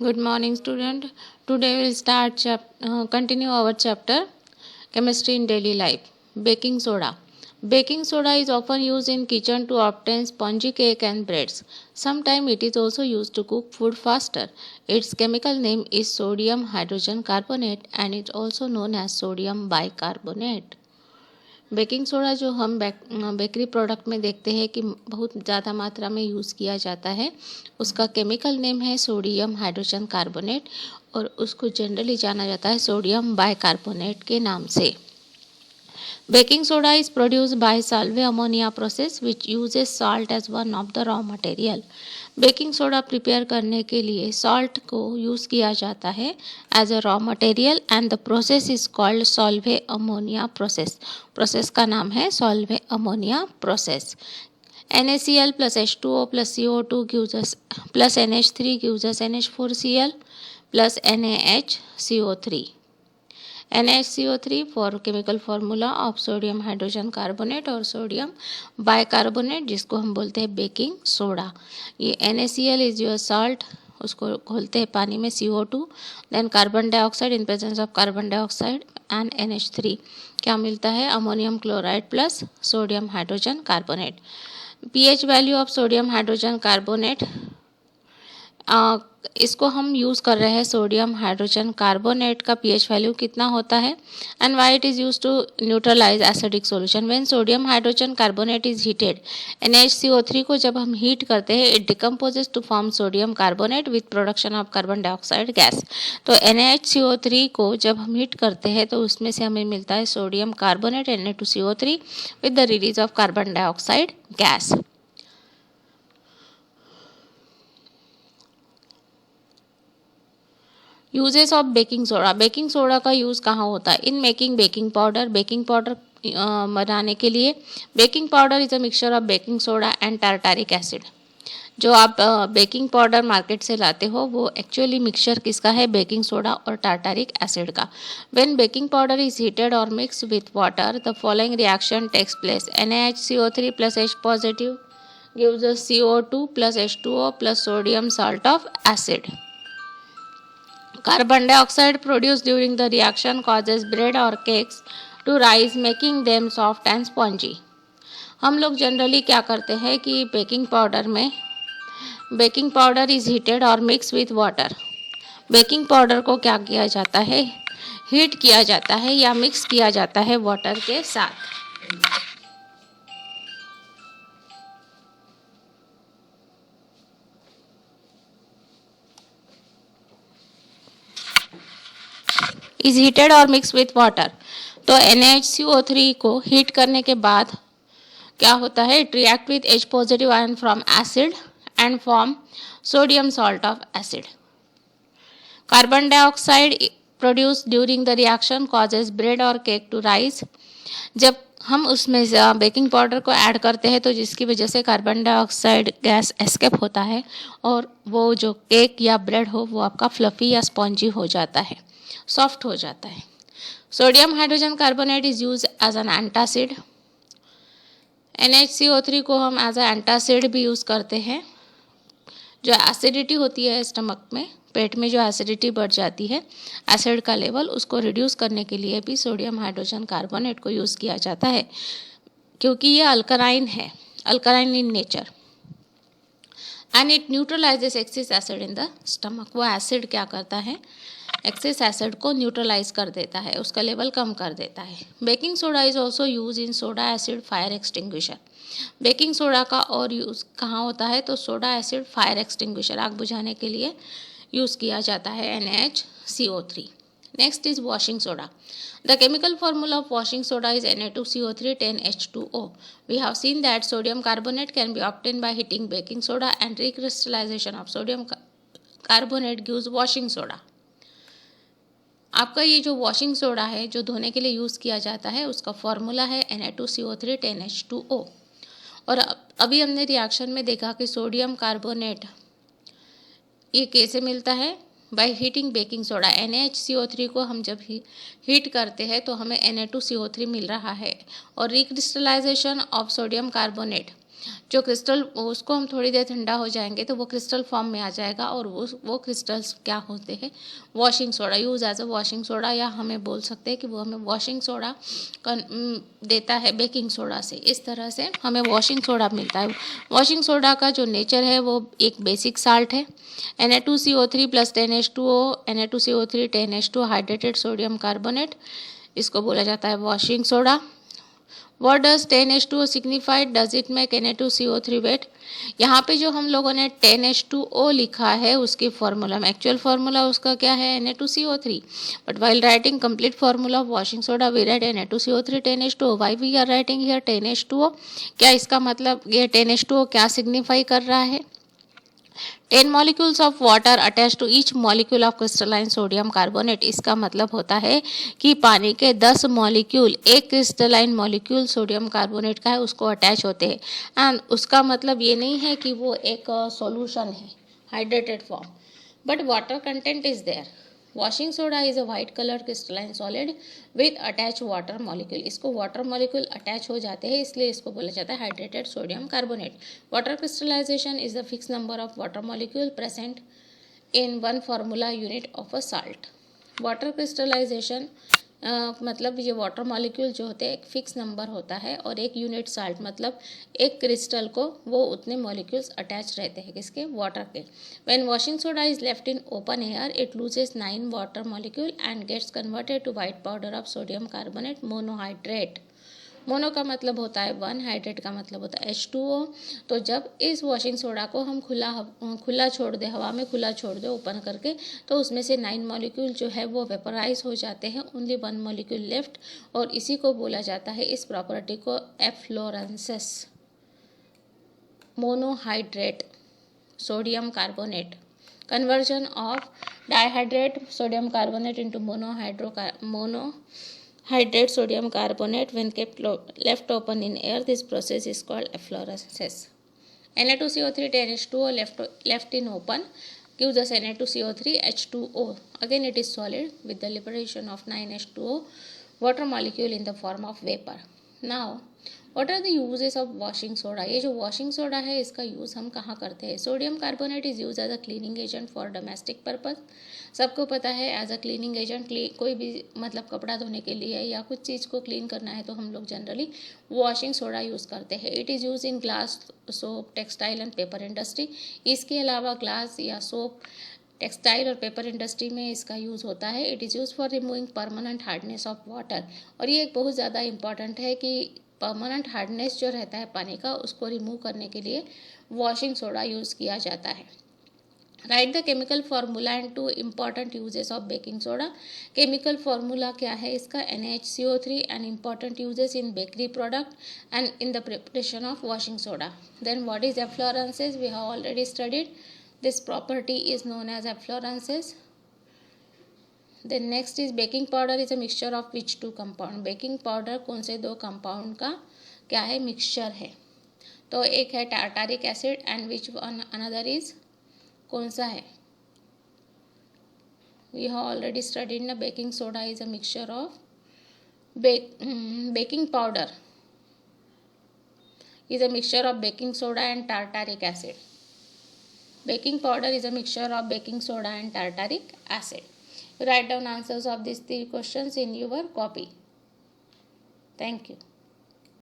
Good morning, student. Today we'll continue our chapter Chemistry in Daily Life. Baking soda. Baking soda is often used in kitchen to obtain spongy cake and breads. Sometimes it is also used to cook food faster. Its chemical name is sodium hydrogen carbonate and is also known as sodium bicarbonate. Baking soda जो हम bakery product में देखते हैं कि बहुत ज़्यादा मात्रा में यूज़ किया जाता है, उसका केमिकल नेम है सोडियम हाइड्रोजन कार्बोनेट और उसको जनरली जाना जाता है सोडियम बाइकार्बोनेट के नाम से. Baking soda is produced by Solvay ammonia process which uses salt as one of the raw material. Baking soda prepare करने के लिए सॉल्ट को यूज़ किया जाता है as a raw material and the process is called Solvay ammonia process. Process का नाम है Solvay ammonia process. NaCl plus H2O plus CO2 gives us plus NH3 gives us NH4Cl plus NaHCO3. NaHCO3 for chemical formula of sodium hydrogen carbonate और sodium bicarbonate जिसको हम बोलते हैं baking soda. ये NaCl is your salt, उसको घोलते हैं पानी में CO2, then carbon dioxide in presence of carbon dioxide and NH3 क्या मिलता है ammonium chloride plus sodium hydrogen carbonate. pH value of sodium hydrogen carbonate इसको हम यूज़ कर रहे हैं सोडियम हाइड्रोजन कार्बोनेट का pH वैल्यू कितना होता है and why it is use to neutralise acidic solution. When sodium hydrogen carbonate is heated NaHCO3 को जब हम हीट करते हैं it decomposes to form sodium carbonate with production of carbon dioxide gas. तो NaHCO3 को जब हम हीट करते हैं तो उसमें से हमें मिलता है sodium carbonate Na2CO3 with the release of carbon dioxide gas. Uses of baking soda. Baking soda का यूज़ कहाँ होता है? In making baking powder. Baking powder बनाने के लिए baking powder is a mixture of baking soda and tartaric acid. जो आप baking powder market से लाते हो वो एक्चुअली मिक्सचर किसका है? बेकिंग सोडा और टार्टारिक एसिड का. When baking powder is heated और mix with water the following reaction takes place. NaHCO3 plus H positive gives us CO2 plus H2O plus sodium salt of acid. Carbon dioxide produced during the reaction causes bread or cakes to rise making them soft and spongy. हम लोग generally क्या करते हैं कि baking powder is heated और mix with water. Baking powder को क्या किया जाता है? हीट किया जाता है या मिक्स किया जाता है वाटर के साथ. इज हीटेड और मिक्स विथ वाटर. तो NaHCO3 को हीट करने के बाद क्या होता है? It react with H positive ion from acid and form sodium salt of acid. Carbon dioxide produce during the reaction causes bread और केक टू राइज. जब हम उसमें बेकिंग पाउडर को ऐड करते हैं तो जिसकी वजह से कार्बन डाइऑक्साइड गैस एस्केप होता है और वो जो केक या ब्रेड हो वो आपका फ्लफी या स्पॉन्जी हो जाता है, सॉफ्ट हो जाता है. Sodium hydrogen carbonate is use as an antacid. NaHCO3 को हम एज अ एंटासिड भी यूज़ करते हैं. जो एसिडिटी होती है स्टमक में, पेट में जो एसिडिटी बढ़ जाती है, एसिड का लेवल, उसको रिड्यूस करने के लिए भी सोडियम हाइड्रोजन कार्बोनेट को यूज़ किया जाता है क्योंकि ये अल्कलाइन है, alkaline in nature and it neutralises excess acid in the stomach. वो एसिड क्या करता है? एक्सेस एसिड को न्यूट्रलाइज कर देता है, उसका लेवल कम कर देता है. Baking soda is also use in soda acid fire extinguisher. Baking soda का और यूज़ कहाँ होता है? तो सोडा एसिड फायर एक्सटिंग्विशर, आग बुझाने के लिए यूज़ किया जाता है NaHCO3. Next is washing soda. The chemical formula of washing soda is Na2CO3 10H2O. We have seen that sodium carbonate can be obtained by heating baking soda and recrystallization of sodium carbonate gives washing soda. आपका ये जो washing soda है जो धोने के लिए use किया जाता है उसका फॉर्मूला है Na2CO3 10H2O. और अभी हमने रिएक्शन में देखा कि सोडियम कार्बोनेट ये कैसे मिलता है? By heating baking soda. NaHCO3 को हम जब हीट करते हैं तो हमें Na2CO3 मिल रहा है और रिक्रिस्टलाइजेशन ऑफ सोडियम कार्बोनेट जो क्रिस्टल, उसको हम थोड़ी देर ठंडा हो जाएंगे तो वो क्रिस्टल फॉर्म में आ जाएगा, और वो क्रिस्टल्स क्या होते हैं, washing soda, use as a washing soda, या हमें बोल सकते हैं कि वो हमें वॉशिंग सोडा देता है बेकिंग सोडा से। इस तरह से हमें वॉशिंग सोडा मिलता है। वॉशिंग सोडा का जो नेचर है वो एक बेसिक साल्ट है, Na2CO3 plus 10H2O, Na2CO3 10H2O hydrated sodium carbonate, इसको बोला जाता है washing soda. What does 10H2O signify? Does it make Na2CO3 wet? यहाँ पे जो हम लोगों ने 10H2O लिखा है उसकी फार्मूला में, एक्चुअल फार्मूला उसका क्या है, Na2CO3, but while writing complete formula of washing soda we write Na2CO3 10H2O. Why we are writing here 10H2O? क्या इसका मतलब, ये 10H2O क्या सिग्निफाई कर रहा है? 10 molecules of water attached to each molecule of crystalline sodium carbonate, इसका मतलब होता है कि पानी के 10 मॉलिक्यूल एक क्रिस्टलाइन मॉलिक्यूल सोडियम कार्बोनेट का है उसको अटैच होते हैं। एंड उसका मतलब ये नहीं है कि वो एक सॉल्यूशन है hydrated form, but water content is there. Washing soda is a white colour crystalline solid with attach water molecule, इसको वाटर मॉलिक्यूल अटैच हो जाते हैं इसलिए इसको बोला जाता है hydrated sodium carbonate. Water crystallization is the fix number of water molecule present in one formula unit of a salt. Water crystallization मतलब ये वाटर मॉलिक्यूल जो होते हैं एक फिक्स नंबर होता है, और एक यूनिट साल्ट मतलब एक क्रिस्टल को वो उतने मॉलिक्यूल्स अटैच रहते हैं किसके, वाटर के। When washing soda is left in open air it loses 9 water molecule and gets converted to white powder of sodium carbonate monohydrate. Mono का मतलब होता है वन, हाइड्रेट का मतलब होता है H2O। तो जब इस वॉशिंग सोडा को हम खुला छोड़ दे, हवा में खुला छोड़ दे ओपन करके, तो उसमें से 9 मॉलिक्यूल जो है वो वेपराइज हो जाते हैं, ओनली 1 मॉलिक्यूल लेफ्ट, और इसी को बोला जाता है, इस प्रॉपर्टी को efflorescence monohydrate sodium carbonate. Conversion of dihydrate sodium carbonate into monohydrate sodium carbonate when kept left open in air. This process is called efflorescence. Na2CO3 10H2O left in open gives us Na2CO3 H2O. Again it is solid with the liberation of 9H2O water molecule in the form of vapor. Now what are the uses of washing soda? ये जो washing soda है इसका use हम कहाँ करते हैं? Sodium carbonate is use as a cleaning agent for domestic purpose. सबको पता है एज अ क्लीनिंग एजेंट, कोई भी मतलब कपड़ा धोने के लिए या कुछ चीज़ को क्लीन करना है तो हम लोग जनरली वॉशिंग सोडा यूज़ करते हैं। It is use in glass, soap, textile and paper industry. इसके अलावा ग्लास या सोप, टेक्सटाइल और पेपर इंडस्ट्री में इसका यूज़ होता है। It is use for removing permanent hardness of water, और ये एक बहुत ज़्यादा इंपॉर्टेंट है कि परमानेंट हार्डनेस जो रहता है पानी का उसको रिमूव करने के लिए वॉशिंग सोडा यूज़ किया जाता है। Write the chemical formula and 2 important uses of baking soda. Chemical formula क्या है इसका? NaHCO3 and important uses in bakery product and in the preparation of washing soda. Then what is efflorescence? We have already studied this property is known as efflorescence. Then next is baking powder is a mixture of which 2 compound. Baking powder कौन से 2 compound का क्या है, mixture है। तो एक है tartaric acid and which another is, कौन सा है? वी हैव ऑलरेडी स्टडीड ना, baking soda is a mixture of baking powder is a mixture of baking soda and tartaric acid. Baking powder is a mixture of baking soda and tartaric acid. Write down answers of these 3 questions in your copy. Thank you.